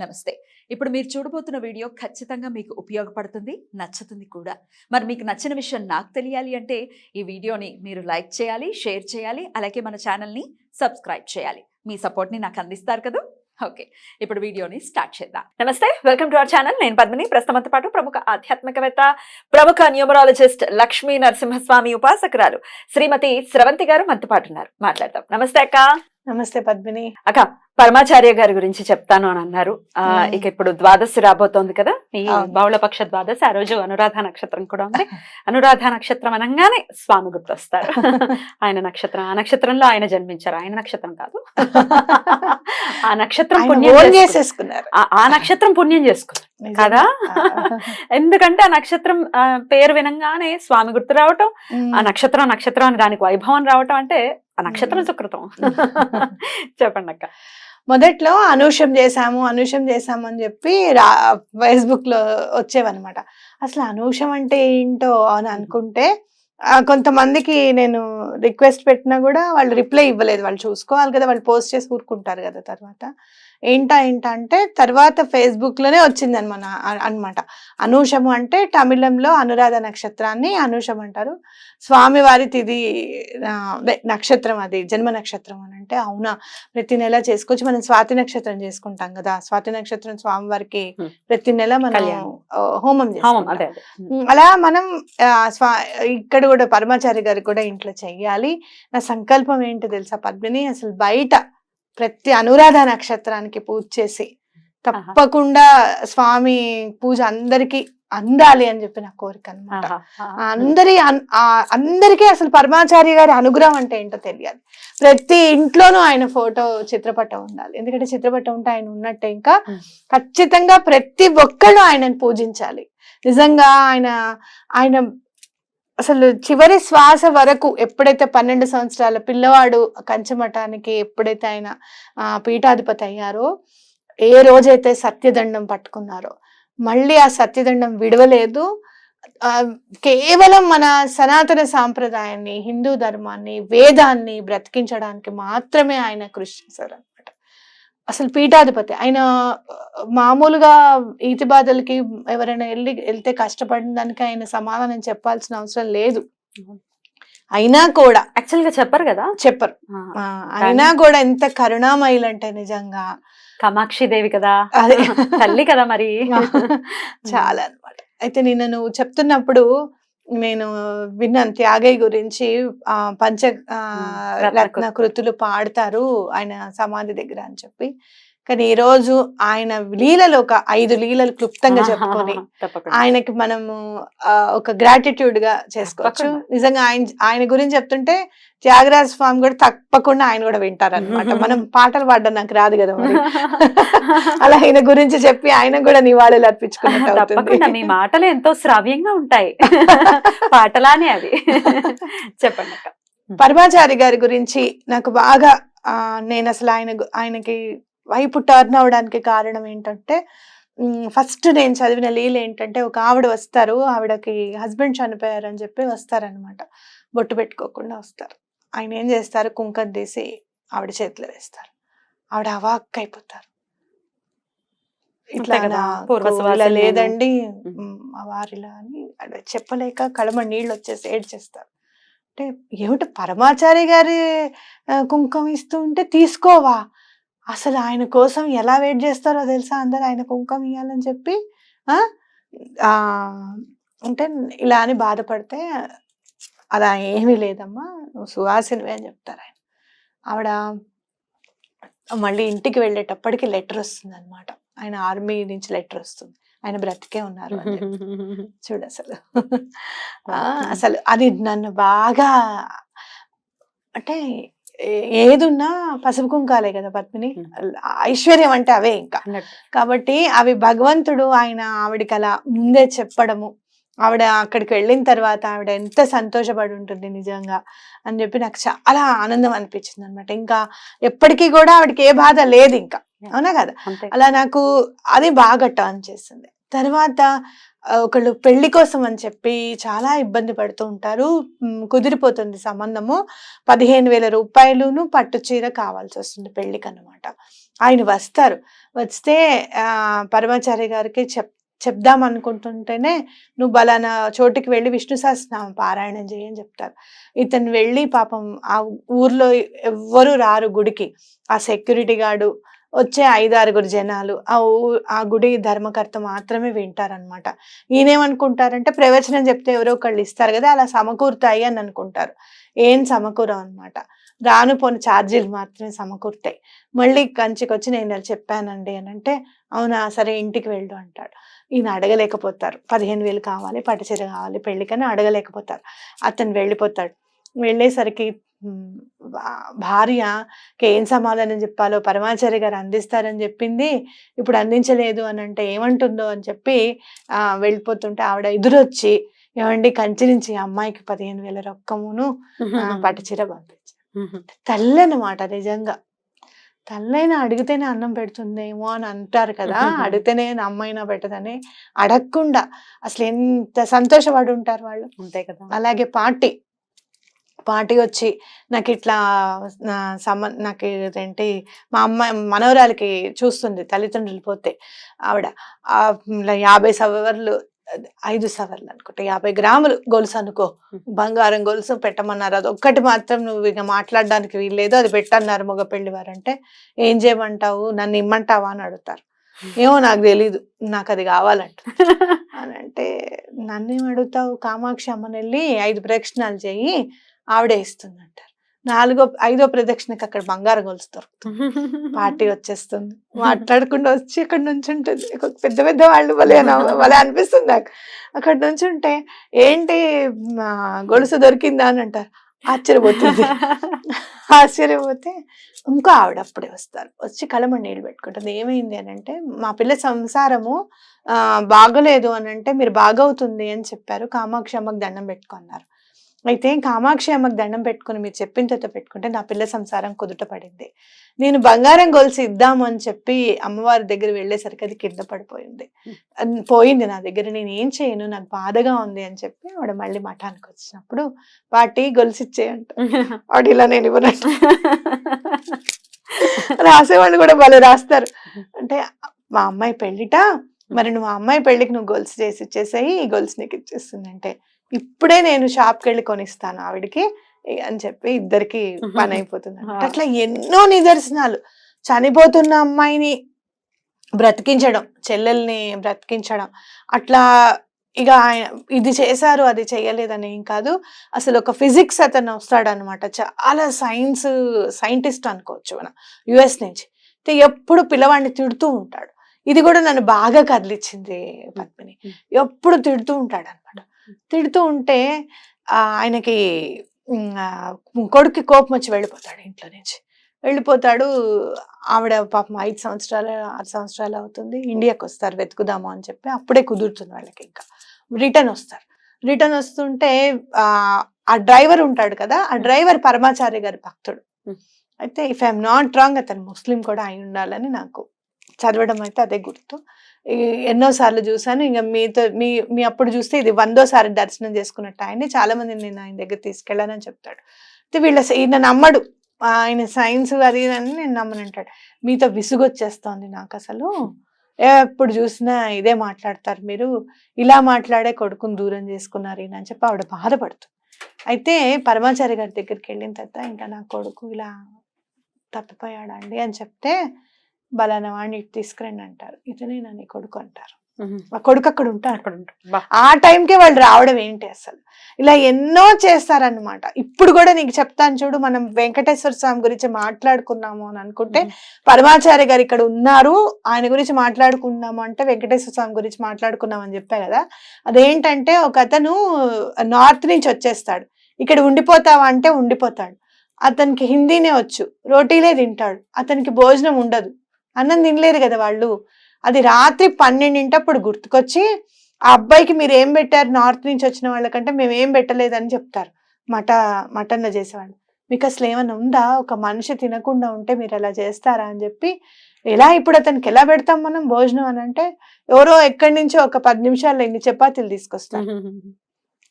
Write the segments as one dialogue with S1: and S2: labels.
S1: నమస్తే. ఇప్పుడు మీరు చూడబోతున్న వీడియో ఖచ్చితంగా మీకు ఉపయోగపడుతుంది, నచ్చుతుంది కూడా. మరి మీకు నచ్చిన విషయం నాకు తెలియాలి అంటే ఈ వీడియోని మీరు లైక్ చేయాలి, షేర్ చేయాలి, అలాగే మన ఛానల్ని సబ్స్క్రైబ్ చేయాలి. మీ సపోర్ట్ని నాకు అందిస్తారు కదా. ఓకే, ఇప్పుడు వీడియోని స్టార్ట్ చేద్దాం. నమస్తే, వెల్కమ్ టు అవర్ ఛానల్. నేను పద్మిని. ప్రస్తుతంతో పాటు ప్రముఖ ఆధ్యాత్మికవేత్త, ప్రముఖ న్యూమరాలజిస్ట్ లక్ష్మీ నరసింహస్వామి ఉపాసకురాలు శ్రీమతి స్రవంతి గారు మనతో పాటు ఉన్నారు. మాట్లాడదాం. నమస్తే అక్క.
S2: నమస్తే పద్మిని.
S1: అక్క, పరమాచార్య గారి గురించి చెప్తాను అని అన్నారు. ఇక ఇప్పుడు ద్వాదశి రాబోతోంది కదా, ఈ బహుళపక్ష ద్వాదశి. ఆ రోజు అనురాధ నక్షత్రం కూడా ఉంది. అనురాధ నక్షత్రం అనగానే స్వామి గుర్తొస్తారు. ఆయన నక్షత్రం, ఆ నక్షత్రంలో ఆయన జన్మించారు. ఆయన నక్షత్రం కాదు, ఆ నక్షత్రం పుణ్యం
S2: చేసేసుకున్నారు.
S1: ఆ నక్షత్రం పుణ్యం చేసుకున్నారు కదా. ఎందుకంటే ఆ నక్షత్రం పేరు వినంగానే స్వామి గుర్తు రావటం, ఆ నక్షత్రం నక్షత్రం అని దానికి వైభవం రావటం అంటే ఆ నక్షత్రం సుకృతం. చెప్పండి అక్క.
S2: మొదట్లో అనూషం చేసాము అని చెప్పి ఫేస్బుక్ లో వచ్చేవన్నమాట. అసలు అనూషం అంటే ఏంటో అని అనుకుంటే కొంతమందికి నేను రిక్వెస్ట్ పెట్టినా కూడా వాళ్ళు రిప్లై ఇవ్వలేదు. వాళ్ళు చూసుకోవాలి కదా, వాళ్ళు పోస్ట్ చేసి ఊరుకుంటారు కదా. తర్వాత ఏంటా అంటే తర్వాత ఫేస్బుక్ లోనే వచ్చింది అనమాట. అనూషము అంటే తమిళంలో అనురాధ నక్షత్రాన్ని అనూషం అంటారు. స్వామివారి తిది నక్షత్రం, అది జన్మ నక్షత్రం అని అంటే అవునా, ప్రతి నెల చేసుకోవచ్చు. మనం స్వాతి నక్షత్రం చేసుకుంటాం కదా, స్వాతి నక్షత్రం స్వామివారికి ప్రతి నెల మనం హోమం చేసుకుంటాం. అలా మనం ఇక్కడ కూడా పరమాచారి గారు కూడా ఇంట్లో చెయ్యాలి. నా సంకల్పం ఏంటి తెలుసా పద్మిని, అసలు బయట ప్రతి అనురాధ నక్షత్రానికి పూజ చేసి తప్పకుండా స్వామి పూజ అందరికి అందాలి అని చెప్పి నా కోరిక అనమాట. అందరికీ అసలు పరమాచార్య గారి అనుగ్రహం అంటే ఏంటో తెలియాలి. ప్రతి ఇంట్లోనూ ఆయన ఫోటో చిత్రపటం ఉండాలి. ఎందుకంటే చిత్రపటం ఉంటే ఆయన ఉన్నట్టే. ఇంకా ఖచ్చితంగా ప్రతి ఒక్కళ్ళు ఆయనను పూజించాలి. నిజంగా ఆయన అసలు చివరి శ్వాస వరకు, ఎప్పుడైతే 12 సంవత్సరాల పిల్లవాడు కంచమఠానికి ఎప్పుడైతే ఆయన పీఠాధిపతి అయ్యారో, ఏ రోజైతే సత్యదండం పట్టుకున్నారో మళ్ళీ ఆ సత్యదండం విడవలేదు. కేవలం మన సనాతన సాంప్రదాయాన్ని, హిందూ ధర్మాన్ని, వేదాన్ని బ్రతికించడానికి మాత్రమే ఆయన కృషి చేశారు అనమాట. అసలు పీఠాధిపతి ఆయన. మామూలుగా ఈతి బాధలకి ఎవరైనా వెళ్తే కష్టపడిన దానికి ఆయన సమాధానం చెప్పాల్సిన అవసరం లేదు. అయినా కూడా
S1: యాక్చువల్ గా చెప్పరు కదా,
S2: చెప్పరు. అయినా కూడా ఎంత కరుణామయులు అంటే నిజంగా
S1: కామాక్షి దేవి కదా, అదే తల్లి కదా మరి.
S2: చాలా అన్నమాట. అయితే నువ్వు చెప్తున్నప్పుడు నేను విన్నాను త్యాగయ్య గురించి. పంచ రత్న కృతులు పాడతారు ఆయన సమాధి దగ్గర అని చెప్పి. కానీ ఈ రోజు ఆయన లీలలు ఒక 5 లీలలు క్లుప్తంగా చెప్పుకొని ఆయనకి మనము ఒక గ్రాటిట్యూడ్ గా చేసుకోవచ్చు. నిజంగా ఆయన గురించి చెప్తుంటే త్యాగరాజ స్వామి కూడా తప్పకుండా ఆయన కూడా వింటారనమాట. మనం పాటలు పాడడం నాకు రాదు కదా మరి. అలా ఆయన గురించి చెప్పి ఆయన కూడా నివాళులు అర్పించుకున్నట్టు.
S1: మీ మాటలు ఎంతో శ్రావ్యంగా ఉంటాయి, పాటలానే అవి. చెప్పండి.
S2: పరమాచారి గారి గురించి నాకు బాగా నేను అసలు ఆయనకి వైపు టర్న్ అవడానికి కారణం ఏంటంటే, ఫస్ట్ నేను చదివిన లీల ఏంటంటే, ఒక ఆవిడ వస్తారు, ఆవిడకి హస్బెండ్ చనిపోయారు అని చెప్పి వస్తారనమాట. బొట్టు పెట్టుకోకుండా వస్తారు. ఆయన ఏం చేస్తారు, కుంకం తీసి ఆవిడ చేతిలో వేస్తారు. ఆవిడ అవాక్ అయిపోతారు. ఇట్లా లేదండి వారిలా అని చెప్పలేక కళమ నీళ్ళు వచ్చేసి ఏడ్చేస్తారు. అంటే ఏమిటి, పరమాచారి గారి కుంకం ఇస్తూ ఉంటే తీసుకోవా, అసలు ఆయన కోసం ఎలా వెయిట్ చేస్తారో తెలుసా అందరు, ఆయన కుంకం ఇవ్వాలని చెప్పి. అంటే ఇలా అని బాధపడితే, అలా ఏమీ లేదమ్మా, నువ్వు సువాసినివే అని చెప్తారు ఆయన. ఆవిడ మళ్ళీ ఇంటికి వెళ్ళేటప్పటికి లెటర్ వస్తుంది అనమాట. ఆయన ఆర్మీ నుంచి లెటర్ వస్తుంది, ఆయన బ్రతికే ఉన్నారు అని చూడు. అసలు అది నన్ను బాగా, అంటే ఏదున్నా పసుపు కుంకాలే కదా పద్మిని, ఐశ్వర్యం అంటే అవే ఇంకా. కాబట్టి అవి భగవంతుడు ఆవిడికి అలా ముందే చెప్పడము, ఆవిడ అక్కడికి వెళ్ళిన తర్వాత ఆవిడ ఎంత సంతోషపడి ఉంటుంది నిజంగా అని చెప్పి నాకు చాలా ఆనందం అనిపించింది అనమాట. ఇంకా ఎప్పటికీ కూడా ఆవిడకి ఏ బాధ లేదు ఇంకా, అవునా కదా. అలా నాకు అది బాగా టర్న్ చేస్తుంది. తర్వాత ఒకళ్ళు పెళ్లి కోసం అని చెప్పి చాలా ఇబ్బంది పడుతూ ఉంటారు. కుదిరిపోతుంది సంబంధము. 15,000 రూపాయలును పట్టు చీర కావాల్సి వస్తుంది పెళ్లికన్నమాట. ఆయన వస్తారు. వస్తే పరమాచారి గారికి చెప్దాం అనుకుంటుంటేనే, నువ్వు బలానా చోటికి వెళ్ళి విష్ణు సహస్రనామం పారాయణం చేయి అని చెప్తారు. ఇతను వెళ్ళి పాపం ఆ ఊర్లో ఎవ్వరు రారు గుడికి. ఆ సెక్యూరిటీ గార్డు, వచ్చే 5-6 జనాలు, ఆ గుడి ధర్మకర్త మాత్రమే వింటారనమాట. ఈయనేమనుకుంటారంటే ప్రవచనం చెప్తే ఎవరో ఒకళ్ళు ఇస్తారు కదా, అలా సమకూరుతాయి అని అనుకుంటారు. ఏం సమకూరం అనమాట. రాను పోని ఛార్జీలు మాత్రమే సమకూరుతాయి. మళ్ళీ కంచికొచ్చి నేను ఇలా చెప్పానండి అని అంటే, అవునా సరే ఇంటికి వెళ్ళు అంటాడు. ఈయన అడగలేకపోతారు. 15,000 కావాలి, పట్టుచీర కావాలి పెళ్ళికని అడగలేకపోతారు. అతను వెళ్ళిపోతాడు. వెళ్ళేసరికి భార్యకి ఏం సమాధానం చెప్పాలో పరమాచారి గారు అందిస్తారని చెప్పింది, ఇప్పుడు అందించలేదు అని అంటే ఏమంటుందో అని చెప్పి వెళ్ళిపోతుంటే ఆవిడ ఎదురొచ్చి, ఏమండి కంచి నుంచి అమ్మాయికి 15,000 రొక్కమును పట్టుచీర పంపించారు. తల్లి అన్నమాట. నిజంగా తల్లైనా అడిగితేనే అన్నం పెడుతుందేమో అని అంటారు కదా, అడిగితేనే అమ్మైనా పెట్టదని. అడగకుండా అసలు ఎంత సంతోషపడి ఉంటారు వాళ్ళు.
S1: అంతే కదా.
S2: అలాగే పార్టీ వచ్చి నాకు ఇట్లా నాకు ఏంటి మా అమ్మాయి మనవరాలకి చూస్తుంది తల్లిదండ్రులు పోతే, ఆవిడ 50 సవర్లు 5 సవర్లు అనుకుంటా 50 గ్రాములు గొలుసు అనుకో, బంగారం గొలుసు పెట్టమన్నారు. అది ఒక్కటి మాత్రం నువ్వు ఇక మాట్లాడడానికి వీల్లేదు, అది పెట్టన్నారు మగ పెళ్లి వారంటే. ఏం చేయమంటావు, నన్ను ఇమ్మంటావా అని అడుగుతారు. ఏమో నాకు తెలీదు, నాకు అది కావాలంట అని అంటే, నన్నేం అడుగుతావు, కామాక్షి అమ్మని వెళ్ళి 5 ప్రదక్షిణాలు చెయ్యి, ఆవిడే ఇస్తుంది అంటారు. 5వ ప్రదక్షిణకి అక్కడ బంగారం గొలుసు దొరుకుతుంది. పార్టీ వచ్చేస్తుంది. మాట్లాడకుండా వచ్చి అక్కడ నుంచి ఉంటుంది. పెద్ద పెద్ద వాళ్ళు భలే అనిపిస్తుంది నాకు. అక్కడ నుంచి ఉంటే, ఏంటి గొలుసు దొరికిందా అని అంటారు. ఆశ్చర్యపోతుంది. ఆశ్చర్యపోతే ఇంకో ఆవిడ అప్పుడే వస్తారు. వచ్చి కళ్ళమని నీళ్ళు పెట్టుకుంటుంది. ఏమైంది అని అంటే, మా పిల్ల సంసారము బాగలేదు అని అంటే మీరు బాగవుతుంది అని చెప్పారు, కామాక్షి అమ్మకి దండం పెట్టుకున్నారు. అయితే కామాక్షి అమ్మకి దండం పెట్టుకుని మీరు చెప్పిన తర్వాత పెట్టుకుంటే నా పిల్ల సంసారం కుదుట పడింది. నేను బంగారం గొలుసు ఇద్దాము అని చెప్పి అమ్మవారి దగ్గర వెళ్ళేసరికి అది కింద పడిపోయింది. పోయింది నా దగ్గర, నేను ఏం చేయను, నాకు బాధగా ఉంది అని చెప్పి ఆవిడ మళ్ళీ మఠానికి వచ్చినప్పుడు, వాటి గొలుసు ఇచ్చేయంట. వాడు ఇలా నేను ఇవ్వనట్టు రాసేవాళ్ళు కూడా భలే రాస్తారు. అంటే మా అమ్మాయి పెళ్ళిట, మరి నువ్వు ఆ అమ్మాయి పెళ్ళికి నువ్వు గొలుసు చేసి ఇచ్చేసాయి, ఈ గొలుసు నీకు ఇచ్చేస్తుంది అంటే, ఇప్పుడే నేను షాప్కి వెళ్ళి కొనిస్తాను ఆవిడికి అని చెప్పి ఇద్దరికి పని అయిపోతుంది. అట్లా ఎన్నో నిదర్శనాలు. చనిపోతున్న అమ్మాయిని బ్రతికించడం, చెల్లెల్ని బ్రతికించడం, అట్లా ఇక ఇది చేశారు అది చేయలేదని ఏం కాదు. అసలు ఒక ఫిజిక్స్ అతను వస్తాడనమాట, చాలా సైంటిస్ట్ అనుకోవచ్చు మనం, US నుంచి. ఎప్పుడు పిల్లవాడిని తిడుతూ ఉంటాడు. ఇది కూడా నన్ను బాగా కదిలిచ్చింది పద్మిని. ఎప్పుడు తిడుతూ ఉంటాడు అనమాట. తిడుతూ ఉంటే ఆయనకి కొడుక్కి కోపం వచ్చి వెళ్ళిపోతాడు, ఇంట్లో నుంచి వెళ్ళిపోతాడు. ఆవిడ పాపం 5 సంవత్సరాలు 6 సంవత్సరాలు అవుతుంది. ఇండియాకి వస్తారు వెతుకుదాము అని చెప్పి, అప్పుడే కుదురుతుంది వాళ్ళకి. ఇంకా రిటర్న్ వస్తుంటే ఆ డ్రైవర్ ఉంటాడు కదా, ఆ డ్రైవర్ పరమాచారి గారి భక్తుడు. అయితే ఇఫ్ ఐఎమ్ నాట్ రాంగ్ అతను ముస్లిం కూడా అయి ఉండాలని నాకు చదవడం అయితే అదే గుర్తు. ఎన్నోసార్లు చూసాను. ఇంకా మీ అప్పుడు చూస్తే ఇది 100వ దర్శనం చేసుకున్నట్టు ఆయన్ని. చాలా మంది నేను ఆయన దగ్గర తీసుకెళ్ళానని చెప్తాడు. అయితే ఈయన నమ్మడు, ఆయన సైన్స్ అది అని నేను నమ్మనంటాడు. మీతో విసుగొచ్చేస్తోంది నాకు అసలు, ఎప్పుడు చూసినా ఇదే మాట్లాడతారు మీరు, ఇలా మాట్లాడే కొడుకుని దూరం చేసుకున్నారు ఈయన అని చెప్పి ఆవిడ బాధపడుతుంది. అయితే పరమాచారి గారి దగ్గరికి వెళ్ళిన తర్వాత, ఇంకా నా కొడుకు ఇలా తప్పిపోయాడండి అని చెప్తే, బలానా వాడిని ఇటు తీసుకురండి అంటారు. ఇతనే నా నీ కొడుకు అంటారు. ఆ కొడుకు అక్కడ ఉంటారు. ఆ టైంకే వాళ్ళు రావడం ఏంటి అసలు. ఇలా ఎన్నో చేస్తారనమాట. ఇప్పుడు కూడా నీకు చెప్తాను చూడు, మనం వెంకటేశ్వర స్వామి గురించి మాట్లాడుకున్నాము అని అనుకుంటే, పరమాచార్య గారు ఇక్కడ ఉన్నారు, ఆయన గురించి మాట్లాడుకున్నాము అంటే వెంకటేశ్వర స్వామి గురించి మాట్లాడుకున్నాం అని చెప్పా కదా. అదేంటంటే, ఒక అతను నార్త్ నుంచి వచ్చేస్తాడు, ఇక్కడ ఉండిపోతావా అంటే ఉండిపోతాడు. అతనికి హిందీనే వచ్చు, రోటీలే తింటాడు, అతనికి భోజనం ఉండదు, అన్నం తినలేరు కదా వాళ్ళు. అది రాత్రి 12 గుర్తుకొచ్చి, ఆ అబ్బాయికి మీరు ఏం పెట్టారు నార్త్ నుంచి వచ్చిన వాళ్ళకంటే మేము ఏం పెట్టలేదని చెప్తారు. మటన్లో చేసేవాళ్ళు. మీకు అసలు ఏమైనా ఉందా, ఒక మనిషి తినకుండా ఉంటే మీరు అలా చేస్తారా అని చెప్పి, ఎలా ఇప్పుడు అతనికి ఎలా పెడతాం మనం భోజనం అని అంటే, ఎవరో ఎక్కడి నుంచో ఒక 10 నిమిషాల్లో ఇన్ని చపాతీలు తీసుకొస్తారు,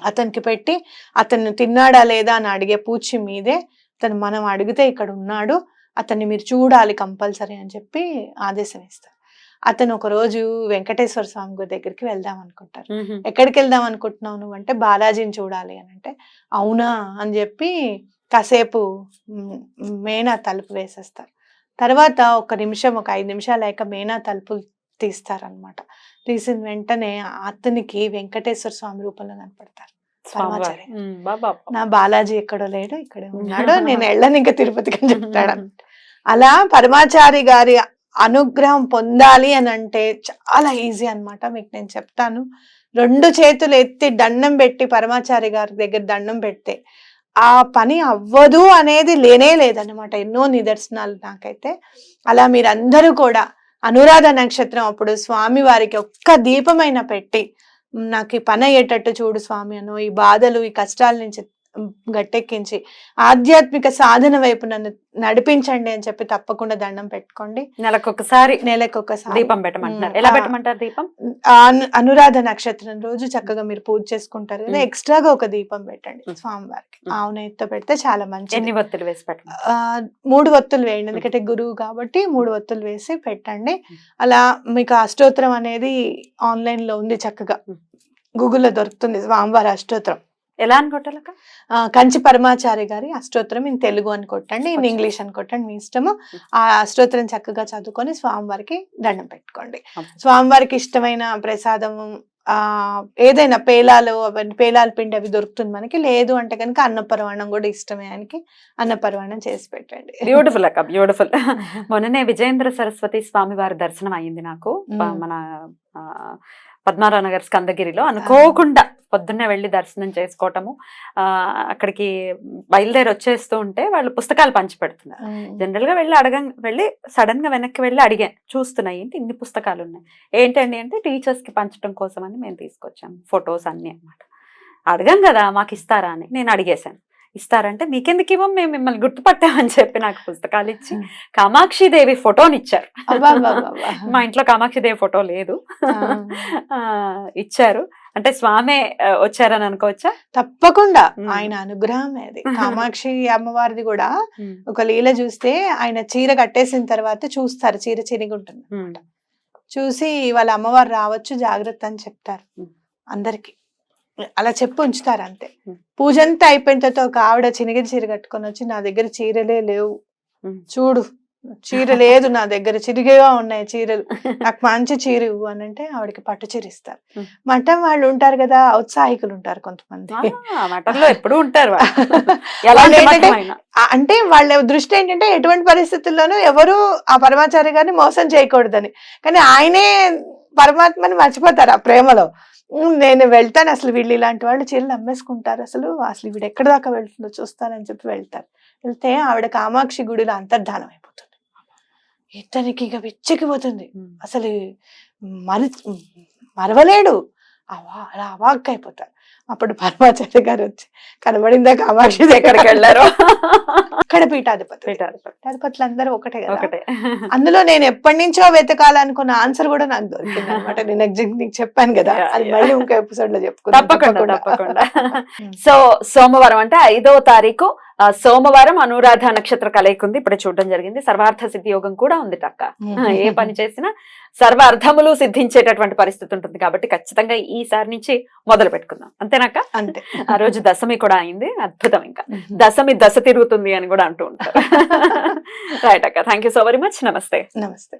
S2: అతనికి పెట్టి అతను తిన్నాడా లేదా అని అడిగే పూచి మీదే అతను మనం అడిగితే ఇక్కడ ఉన్నాడు, అతన్ని మీరు చూడాలి కంపల్సరీ అని చెప్పి ఆదేశం ఇస్తారు. అతను ఒక రోజు వెంకటేశ్వర స్వామి గుడి దగ్గరికి వెళ్దాం అనుకుంటారు. ఎక్కడికి వెళ్దాం అనుకుంటున్నావు నువ్వు అంటే, బాలాజీని చూడాలి అని అంటే, అవునా అని చెప్పి కాసేపు మేనా తలుపు వేసేస్తారు. తర్వాత ఒక నిమిషం, ఒక 5 నిమిషాలు అయ్యాక మేనా తలుపులు తీస్తారనమాట. తీసిన వెంటనే అతనికి వెంకటేశ్వర స్వామి రూపంలో కనపడతారు. నా బాలాజీ ఎక్కడో లేడు, ఇక్కడే ఉన్నాడు, నేను వెళ్ళను ఇంకా తిరుపతికి అని చెప్తాడు. అలా పరమాచారి గారి అనుగ్రహం పొందాలి అని అంటే చాలా ఈజీ అన్నమాట. మీకు నేను చెప్తాను, 2 చేతులు ఎత్తి దండం పెట్టి పరమాచారి గారి దగ్గర దండం పెడితే ఆ పని అవ్వదు అనేది లేనే లేదన్నమాట. ఎన్నో నిదర్శనాలు నాకైతే. అలా మీరందరూ కూడా అనురాధ నక్షత్రం అప్పుడు స్వామి వారికి ఒక్క దీపమైన పెట్టి, నాకు ఈ పని అయ్యేటట్టు చూడు స్వామి అను, ఈ బాధలు ఈ కష్టాల నుంచి గట్టెక్కించి ఆధ్యాత్మిక సాధన వైపు నన్ను నడిపించండి అని చెప్పి తప్పకుండా దండం పెట్టుకోండి.
S3: నెలకొకసారి
S2: దీపం
S3: పెట్టమంటారు. ఎలా పెట్టమంటారు దీపం?
S2: అనురాధ నక్షత్రం రోజు చక్కగా మీరు పూజ చేసుకుంటారు కదా, ఎక్స్ట్రాగా ఒక దీపం పెట్టండి స్వామివారికి. ఆవు నెయ్యితో పెడితే చాలా మంచిది.
S3: ఎన్ని ఒత్తులు వేసి పెట్టండి?
S2: 3 ఒత్తులు వేయండి, ఎందుకంటే గురువు కాబట్టి 3 ఒత్తులు వేసి పెట్టండి. అలా మీకు అష్టోత్తరం అనేది ఆన్లైన్ లో ఉంది, చక్కగా గూగుల్లో దొరుకుతుంది స్వామివారి అష్టోత్తరం.
S3: ఎలా అని కొట్టాలక?
S2: కంచి పరమాచారి గారి అష్టోత్తరం ఇన్ తెలుగు అని కొట్టండి, ఇన్ ఇంగ్లీష్ అని కొట్టండి, మీ ఇష్టము. ఆ అష్టోత్తరం చక్కగా చదువుకొని స్వామివారికి దండం పెట్టుకోండి. స్వామివారికి ఇష్టమైన ప్రసాదము ఏదైనా పేలాలు, అవన్నీ పేలాల పిండి అవి దొరుకుతుంది మనకి. లేదు అంటే కనుక అన్నపరవాణం కూడా ఇష్టమే ఆయనకి, అన్నపరవాణం చేసి పెట్టండి.
S3: బ్యూటిఫుల్ అక్క, బ్యూటిఫుల్. మొన్ననే విజయేంద్ర సరస్వతి స్వామి వారి దర్శనం అయ్యింది నాకు మన పద్మారావు నగర్ స్కందగిరిలో. అనుకోకుండా పొద్దున్నే వెళ్ళి దర్శనం చేసుకోవటము, అక్కడికి బయలుదేరి వచ్చేస్తూ ఉంటే వాళ్ళు పుస్తకాలు పంచి పెడుతున్నారు. జనరల్ గా వెళ్ళి సడన్ గా వెనక్కి వెళ్ళి అడిగాను, చూస్తున్నాయి ఏంటి ఇన్ని పుస్తకాలు ఉన్నాయి, ఏంటండి అంటే టీచర్స్ కి పంచడం కోసం అని మేము తీసుకొచ్చాము, ఫొటోస్ అన్ని అన్నమాట. అడగం కదా మాకు ఇస్తారా అని నేను అడిగేశాను. ఇస్తారంటే మీకెందుకు ఇవ్వం, మేము మిమ్మల్ని గుర్తుపట్టామని చెప్పి నాకు పుస్తకాలు ఇచ్చి కామాక్షిదేవి ఫోటోని ఇచ్చారు. మా ఇంట్లో కామాక్షిదేవి ఫోటో లేదు, ఇచ్చారు. అంటే స్వామి వచ్చారని అనుకోవచ్చా?
S2: తప్పకుండా ఆయన అనుగ్రహం అది. కామాక్షి అమ్మవారిది కూడా ఒక లీల చూస్తే, ఆయన చీర కట్టేసిన తర్వాత చూస్తారు, చీర చిరిగుంటుంది అన్నమాట. చూసి వాళ్ళ అమ్మవారు రావచ్చు జాగ్రత్త అని చెప్తారు అందరికి, అలా చెప్పి ఉంచుతారు అంతే. పూజ అంతా అయిపోయిన తర్వాత ఒక ఆవిడ చినిగిరి చీర కట్టుకొని వచ్చి, నా దగ్గర చీరలే లేవు చూడు, చీర లేదు నా దగ్గర, చిరిగేగా ఉన్నాయి చీరలు, నాకు మంచి చీర ఇవ్వు అని అంటే ఆవిడకి పట్టు చీర ఇస్తారు. మఠం వాళ్ళు ఉంటారు కదా, ఔత్సాహికులు ఉంటారు కొంతమంది,
S3: ఎప్పుడు ఉంటారు.
S2: అంటే వాళ్ళ దృష్టి ఏంటంటే ఎటువంటి పరిస్థితుల్లోనూ ఎవరు ఆ పరమాచార్య గారిని మోసం చేయకూడదని. కానీ ఆయనే పరమాత్మని మర్చిపోతారు ఆ ప్రేమలో. నేను వెళ్తాను, అసలు వీళ్ళు ఇలాంటి వాళ్ళు చీరలు అమ్మేసుకుంటారు, అసలు వీడు ఎక్కడి దాకా వెళ్తుందో చూస్తానని చెప్పి వెళ్తారు. వెళ్తే ఆవిడ కామాక్షి గుడిలో అంతర్ధానం అయిపోతుంది. ఇతనికి ఇక విచ్చెక్కిపోతుంది, అసలు మరవలేడు, అలా అవాక్ అయిపోతారు. అప్పుడు పరమాచార్య గారు వచ్చి, కనబడిందా కామాక్షి ఎక్కడికి వెళ్ళారు, అక్కడ పీఠాధిపతులు అందరూ ఒకటే కదా. అందులో నేను ఎప్పటి నుంచో వెతకాలనుకున్న ఆన్సర్ కూడా నాకు దొరికింది అనమాట. నేను నీకు చెప్పాను కదా, అది మళ్ళీ ఇంకో ఎపిసోడ్ లో చెప్పుకున్నాను
S3: తప్పకుండా. సో సోమవారం అంటే 5వ తారీఖు సోమవారం అనురాధ నక్షత్ర కలయిక ఉంది, ఇప్పుడు చూడడం జరిగింది. సర్వార్థ సిద్ధి యోగం కూడా ఉంది అక్క. ఏ పని చేసినా సర్వ అర్థములు సిద్ధించేటటువంటి పరిస్థితి ఉంటుంది కాబట్టి ఖచ్చితంగా ఈసారి నుంచి మొదలు పెట్టుకుందాం, అంతేనాక?
S2: అంతే.
S3: ఆ రోజు దశమి కూడా అయింది, అద్భుతం. ఇంకా దశమి దశ తిరుగుతుంది అని కూడా అంటూ ఉంటారు. రైట్ అక్క, thank you so very much. నమస్తే.
S2: నమస్తే.